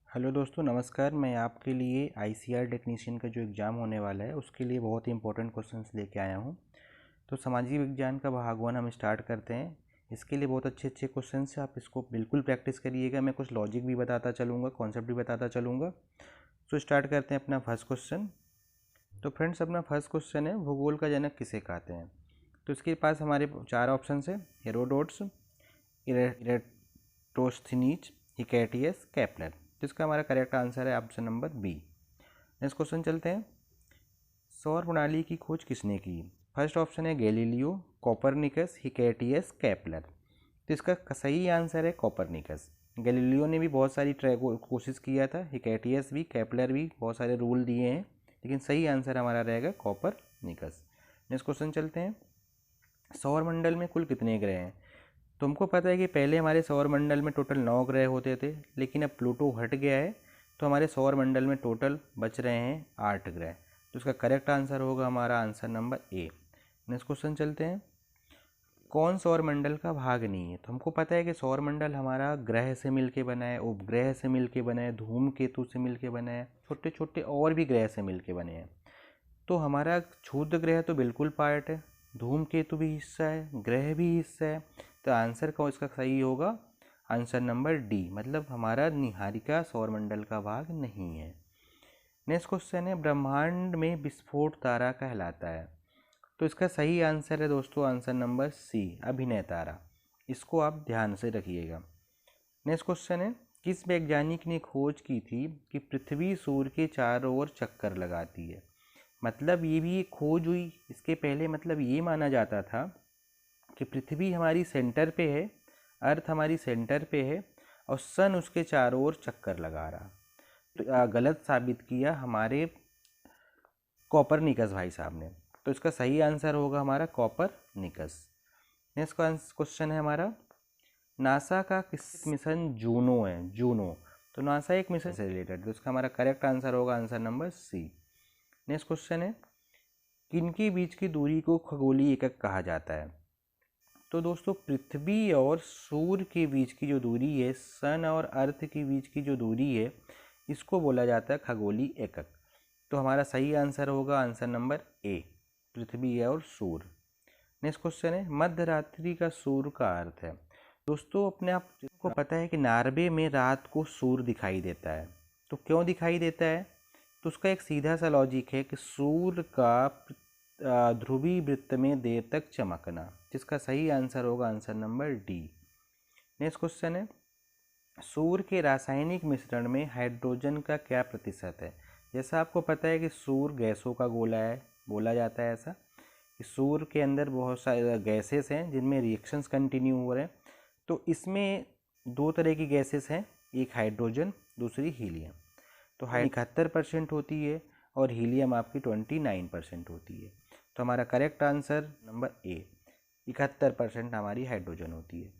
Hello दोस्तों, नमस्कार। मैं आपके लिए आईसीआर टेक्नीशियन का जो एग्ज़ाम होने वाला है उसके लिए बहुत ही इंपॉर्टेंट क्वेश्चंस लेके आया हूँ। तो सामाजिक विज्ञान का भाग 1 हम स्टार्ट करते हैं। इसके लिए बहुत अच्छे अच्छे क्वेश्चंस हैं, आप इसको बिल्कुल प्रैक्टिस करिएगा। मैं कुछ लॉजिक भी बताता चलूँगा, कॉन्सेप्ट भी बताता चलूँगा। तो स्टार्ट करते हैं अपना फर्स्ट क्वेश्चन। तो फ्रेंड्स, अपना फर्स्ट क्वेश्चन है, भूगोल का जनक किसे कहते हैं। तो इसके पास हमारे 4 ऑप्शन है, हेरोडोट्स, इरेटोस्थनीज, हिकैटियस, केपलर। जिसका हमारा करेक्ट आंसर है option number B. Next question चलते हैं। सौर प्रणाली की खोज किसने की। फर्स्ट ऑप्शन है गैलीलियो, कोपरनिकस, हिकैटियस, केपलर। तो इसका सही आंसर है कोपरनिकस। गैलीलियो ने भी बहुत सारी कोशिश किया था, हिकैटियस भी, केपलर भी बहुत सारे रूल दिए हैं, लेकिन सही आंसर हमारा रहेगा कोपरनिकस। नेक्स्ट क्वेश्चन चलते हैं। सौर मंडल में कुल कितने ग्रह हैं। तुमको पता है कि पहले हमारे सौर मंडल में टोटल 9 ग्रह होते थे, लेकिन अब प्लूटो हट गया है, तो हमारे सौर मंडल में टोटल बच रहे हैं 8 ग्रह। तो इसका करेक्ट आंसर होगा हमारा answer number A. Next question चलते हैं। कौन सौर मंडल का भाग नहीं है। तो हमको पता है कि सौर मंडल हमारा ग्रह से मिलके बना है, उपग्रह से मिलके बना है, धूमकेतु से मिलके बना है, छोटे छोटे और भी ग्रह से मिलके बने हैं। तो हमारा क्षुद्र ग्रह तो बिल्कुल पार्ट है, धूमकेतु भी हिस्सा है, ग्रह भी हिस्सा है। तो आंसर का इसका सही होगा आंसर नंबर डी, मतलब हमारा निहारिका सौरमंडल का भाग नहीं है। नेक्स्ट क्वेश्चन है, ब्रह्मांड में विस्फोट तारा कहलाता है। तो इसका सही आंसर है दोस्तों आंसर नंबर सी, अभिनय तारा। इसको आप ध्यान से रखिएगा। नेक्स्ट क्वेश्चन है, किस वैज्ञानिक ने खोज की थी कि पृथ्वी सूर्य के चारों ओर चक्कर लगाती है। मतलब ये भी एक खोज हुई, इसके पहले मतलब ये माना जाता था कि पृथ्वी हमारी सेंटर पे है, अर्थ हमारी सेंटर पे है और सन उसके चारों ओर चक्कर लगा रहा। तो गलत साबित किया हमारे कोपरनिकस भाई साहब ने। तो इसका सही आंसर होगा हमारा कोपरनिकस। नेक्स्ट क्वेश्चन है हमारा, नासा का किस मिशन जूनो है। जूनो, तो नासा एक मिशन से रिलेटेड, तो इसका हमारा करेक्ट आंसर होगा answer number C. Next question है, किनके बीच की दूरी को खगोलीय एकक कहा जाता है। तो दोस्तों, पृथ्वी और सूर्य के बीच की जो दूरी है, सन और अर्थ के बीच की जो दूरी है, इसको बोला जाता है खगोलीय एकक। तो हमारा सही आंसर होगा आंसर नंबर ए, पृथ्वी और सूर्य। नेक्स्ट क्वेश्चन है, मध्य रात्रि का सूर्य का अर्थ है। दोस्तों, अपने आप को पता है कि नार्वे में रात को सूर्य दिखाई देता है। तो क्यों दिखाई देता है। तो उसका एक सीधा सा लॉजिक है कि सूर्य का ध्रुवीय वृत्त में देर तक चमकना, जिसका सही आंसर होगा answer number D. Next question है, सूर्य के रासायनिक मिश्रण में हाइड्रोजन का क्या प्रतिशत है। जैसा आपको पता है कि सूर्य गैसों का गोला है, बोला जाता है ऐसा कि सूर्य के अंदर बहुत सारे गैसेस हैं जिनमें रिएक्शंस कंटिन्यू हो रहे हैं। तो इसमें 2 तरह की गैसेस हैं, एक हाइड्रोजन, दूसरी हीलियम। तो 71% होती है और हीलियम आपकी 29% होती है। तो हमारा करेक्ट आंसर नंबर ए, 71% हमारी हाइड्रोजन होती है।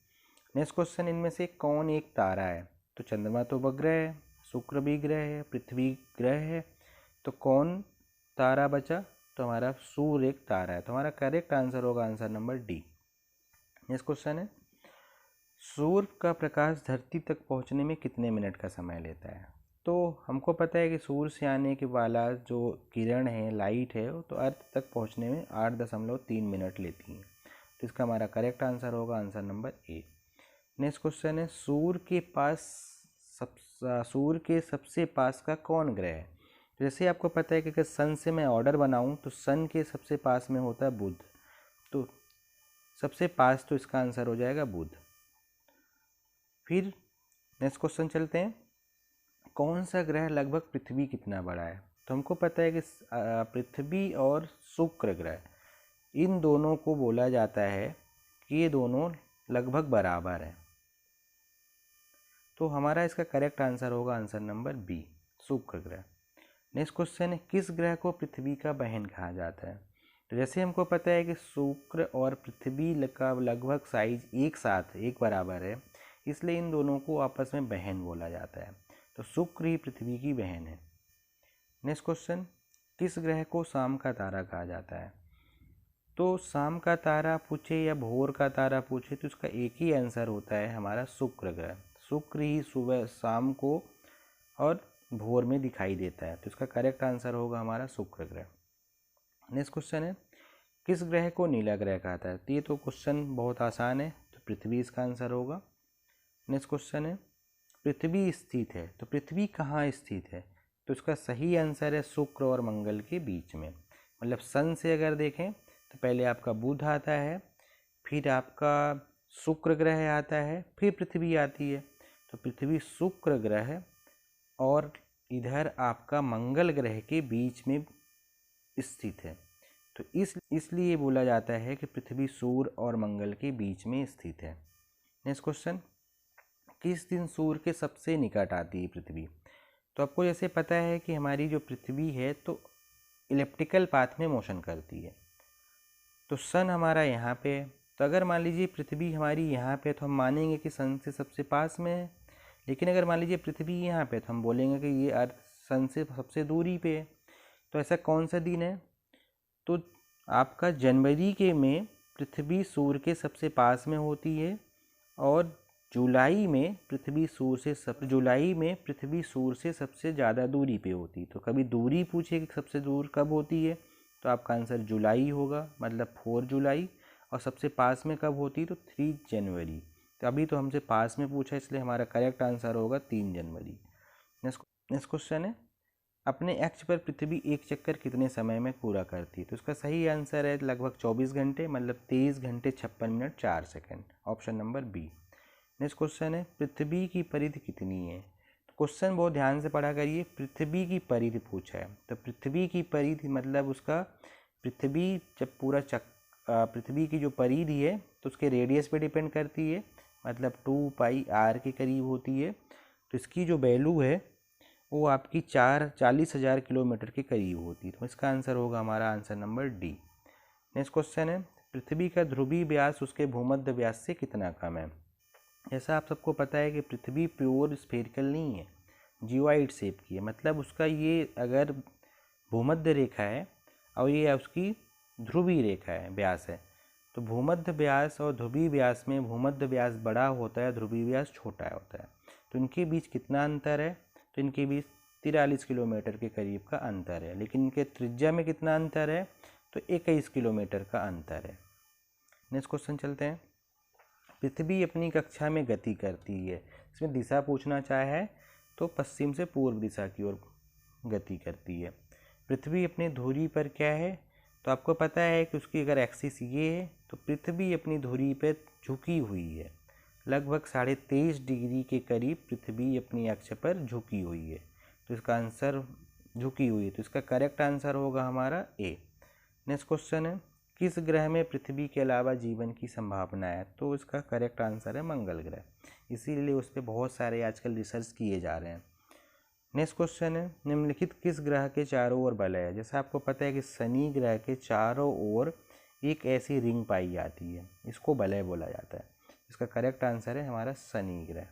नेक्स्ट क्वेश्चन, इनमें से कौन एक तारा है। तो चंद्रमा तो उपग्रह है, शुक्र भी ग्रह है, पृथ्वी ग्रह है, तो कौन तारा बचा। तो हमारा सूर्य एक तारा है। तो हमारा करेक्ट आंसर होगा answer number D. Next question है, सूर्य का प्रकाश धरती तक पहुंचने में कितने मिनट का समय लेता है। तो हमको पता है कि सूर्य से आने के वाला जो किरण है, लाइट है, वो तो अर्थ तक पहुंचने में 8.3 मिनट लेती हैं। तो इसका हमारा करेक्ट आंसर होगा answer number A. Next question है, सूर्य के सबसे पास का कौन ग्रह है। तो जैसे आपको पता है कि अगर सन से मैं ऑर्डर बनाऊं तो सन के सबसे पास में होता है बुध। तो सबसे पास, तो इसका आंसर हो जाएगा बुध। फिर नेक्स्ट क्वेश्चन चलते हैं, कौन सा ग्रह लगभग पृथ्वी कितना बड़ा है। तो हमको पता है कि पृथ्वी और शुक्र ग्रह, इन दोनों को बोला जाता है कि ये दोनों लगभग बराबर हैं। तो हमारा इसका करेक्ट आंसर होगा आंसर नंबर बी, शुक्र ग्रह। नेक्स्ट क्वेश्चन है, किस ग्रह को पृथ्वी का बहन कहा जाता है। तो जैसे हमको पता है कि शुक्र और पृथ्वी का लगभग साइज एक साथ एक बराबर है, इसलिए इन दोनों को आपस में बहन बोला जाता है। तो शुक्र ही पृथ्वी की बहन है। नेक्स्ट क्वेश्चन, किस ग्रह को शाम का तारा कहा जाता है। तो शाम का तारा पूछे या भोर का तारा पूछे तो इसका एक ही आंसर होता है हमारा शुक्र ग्रह। शुक्र ही सुबह शाम को और भोर में दिखाई देता है। तो इसका करेक्ट आंसर होगा हमारा शुक्र ग्रह। नेक्स्ट क्वेश्चन है, किस ग्रह को नीला ग्रह कहता है? तो ये तो क्वेश्चन बहुत आसान है, तो पृथ्वी इसका आंसर होगा। नेक्स्ट क्वेश्चन है, पृथ्वी स्थित है, तो पृथ्वी कहाँ स्थित है? तो इसका सही आंसर है शुक्र और मंगल के बीच में। मतलब सन से अगर देखें तो पहले आपका बुध आता है, फिर आपका शुक्र ग्रह आता है, फिर पृथ्वी आती है। तो पृथ्वी शुक्र ग्रह और इधर आपका मंगल ग्रह के बीच में स्थित है। तो इसलिए बोला जाता है कि पृथ्वी सूर्य और मंगल के बीच में स्थित है। नेक्स्ट क्वेश्चन, किस दिन सूर्य के सबसे निकट आती है पृथ्वी? तो आपको जैसे पता है कि हमारी जो पृथ्वी है तो इलिप्टिकल पाथ में मोशन करती है। तो सन हमारा यहाँ पे, तो अगर मान लीजिए पृथ्वी हमारी यहाँ पे तो हम मानेंगे कि सन से सबसे पास में है। लेकिन अगर मान लीजिए पृथ्वी यहाँ पे तो हम बोलेंगे कि ये अर्थ सन से सबसे दूरी पे है। तो ऐसा कौन सा दिन है? तो आपका जनवरी के में पृथ्वी सूर्य के सबसे पास में होती है और जुलाई में पृथ्वी सूर्य से सबसे ज़्यादा दूरी पे होती है। तो कभी दूरी पूछे कि सबसे दूर कब होती है, तो आपका आंसर जुलाई होगा, मतलब 4 जुलाई। और सबसे पास में कब होती है? तो 3 जनवरी। तो अभी तो हमसे पास में पूछा, इसलिए हमारा करेक्ट आंसर होगा 3 जनवरी। नेक्स्ट क्वेश्चन है, अपने अक्ष पर पृथ्वी एक चक्कर कितने समय में पूरा करती है? तो इसका सही आंसर है लगभग 24 घंटे, मतलब 23 घंटे 56 minute 4 second, option number B. Next question है, पृथ्वी की परिधि कितनी है? तो क्वेश्चन बहुत ध्यान से पढ़ा करिए, पृथ्वी की परिधि पूछा है। तो पृथ्वी की परिधि मतलब उसका पृथ्वी जब पूरा पृथ्वी की जो परिधि है तो उसके रेडियस पे डिपेंड करती है, मतलब 2 पाई आर के करीब होती है। तो इसकी जो वैल्यू है वो आपकी 40,000 किलोमीटर के करीब होती है। तो इसका आंसर होगा हमारा answer number D. Next question है, पृथ्वी का ध्रुवीय व्यास उसके भूमध्य व्यास से कितना कम है? जैसा आप सबको पता है कि पृथ्वी प्योर स्फेरिकल नहीं है, जियोइड शेप की है। मतलब उसका ये अगर भूमध्य रेखा है और ये उसकी ध्रुवीय रेखा है, व्यास है, तो भूमध्य व्यास और ध्रुवीय व्यास में भूमध्य व्यास बड़ा होता है, ध्रुवीय व्यास छोटा होता है। तो इनके बीच कितना अंतर है? तो इनके बीच 43 किलोमीटर के करीब का अंतर है। लेकिन इनके त्रिज्या में कितना अंतर है? तो 21 किलोमीटर का अंतर है। नेक्स्ट क्वेश्चन चलते हैं, पृथ्वी अपनी कक्षा में गति करती है, इसमें दिशा पूछना चाहे तो पश्चिम से पूर्व दिशा की ओर गति करती है। पृथ्वी अपनी धुरी पर क्या है? तो आपको पता है कि उसकी अगर एक्सिस ये है तो पृथ्वी अपनी धुरी पर झुकी हुई है, लगभग 23.5 डिग्री के करीब पृथ्वी अपनी अक्ष पर झुकी हुई है। तो इसका आंसर झुकी हुई है, तो इसका करेक्ट आंसर होगा हमारा ए। नेक्स्ट क्वेश्चन है, किस ग्रह में पृथ्वी के अलावा जीवन की संभावना है? तो इसका करेक्ट आंसर है मंगल ग्रह, इसीलिए उस पर बहुत सारे आजकल रिसर्च किए जा रहे हैं। नेक्स्ट क्वेश्चन है, निम्नलिखित किस ग्रह के चारों ओर वलय है? जैसे आपको पता है कि शनि ग्रह के चारों ओर एक ऐसी रिंग पाई जाती है, इसको वलय बोला जाता है। इसका करेक्ट आंसर है हमारा शनि ग्रह।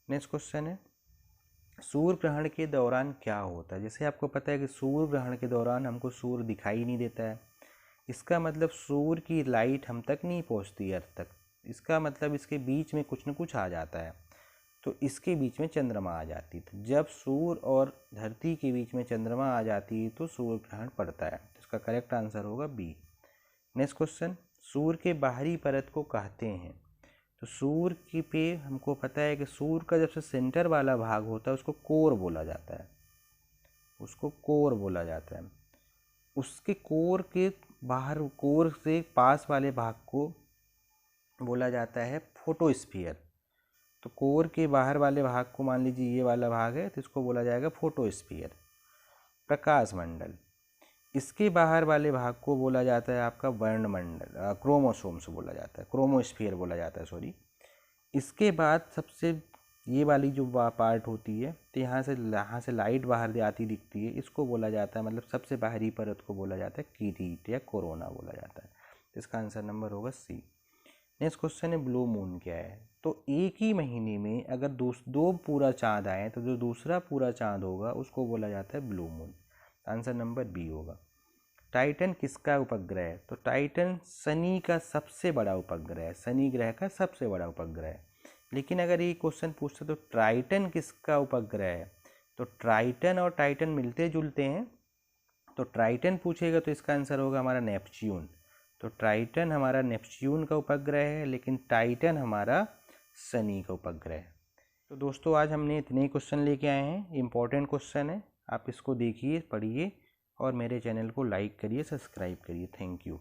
नेक्स्ट क्वेश्चन है, सूर्य ग्रहण के दौरान क्या होता है? जैसे आपको पता है कि सूर्य ग्रहण के दौरान हमको सूर्य दिखाई नहीं देता है, इसका मतलब सूर्य की लाइट हम तक नहीं पहुंचती अर्थ तक। इसका मतलब इसके बीच में कुछ न कुछ आ जाता है, तो इसके बीच में चंद्रमा आ जाती है। तो जब सूर्य और धरती के बीच में चंद्रमा आ जाती है तो सूर्य ग्रहण पड़ता है। तो इसका करेक्ट आंसर होगा बी। नेक्स्ट क्वेश्चन, सूर्य के बाहरी परत को कहते हैं? तो सूर्य की पे हमको पता है कि सूर्य का जब से सेंटर वाला भाग होता है उसको कोर बोला जाता है, उसको कोर बोला जाता है। उसके कोर के बाहर, कोर से पास वाले भाग को बोला जाता है फोटोस्फीयर। तो कोर के बाहर वाले भाग को मान लीजिए ये वाला भाग है तो इसको बोला जाएगा फोटोस्फीयर, प्रकाश मंडल। इसके बाहर वाले भाग को बोला जाता है आपका वर्णमंडल, क्रोमोसोम्स बोला जाता है, क्रोमोस्फीयर बोला जाता है, सॉरी। इसके बाद सबसे ये वाली जो पार्ट होती है, तो यहाँ से लाइट बाहर आती दिखती है, इसको बोला जाता है, मतलब सबसे बाहरी परत को बोला जाता है किरीट या कोरोना बोला जाता है। इसका आंसर नंबर होगा सी। नेक्स्ट क्वेश्चन है, ब्लू मून क्या है? तो एक ही महीने में अगर दो पूरा चांद आए तो जो दूसरा पूरा चांद होगा उसको बोला जाता है blue moon. Answer number B होगा। टाइटन किसका उपग्रह है? तो टाइटन शनि का सबसे बड़ा उपग्रह है, शनि ग्रह का सबसे बड़ा उपग्रह है। लेकिन अगर ये क्वेश्चन पूछता तो ट्राइटन किसका उपग्रह है, तो ट्राइटन और टाइटन मिलते जुलते हैं, तो ट्राइटन पूछेगा तो इसका आंसर होगा हमारा नेपच्यून। तो ट्राइटन हमारा नेपच्यून का उपग्रह है, लेकिन टाइटन हमारा शनि का उपग्रह है। तो दोस्तों आज हमने इतने ही क्वेश्चन लेके आए हैं, इंपॉर्टेंट क्वेश्चन है, आप इसको देखिए, पढ़िए और मेरे चैनल को लाइक करिए, सब्सक्राइब करिए। Thank you.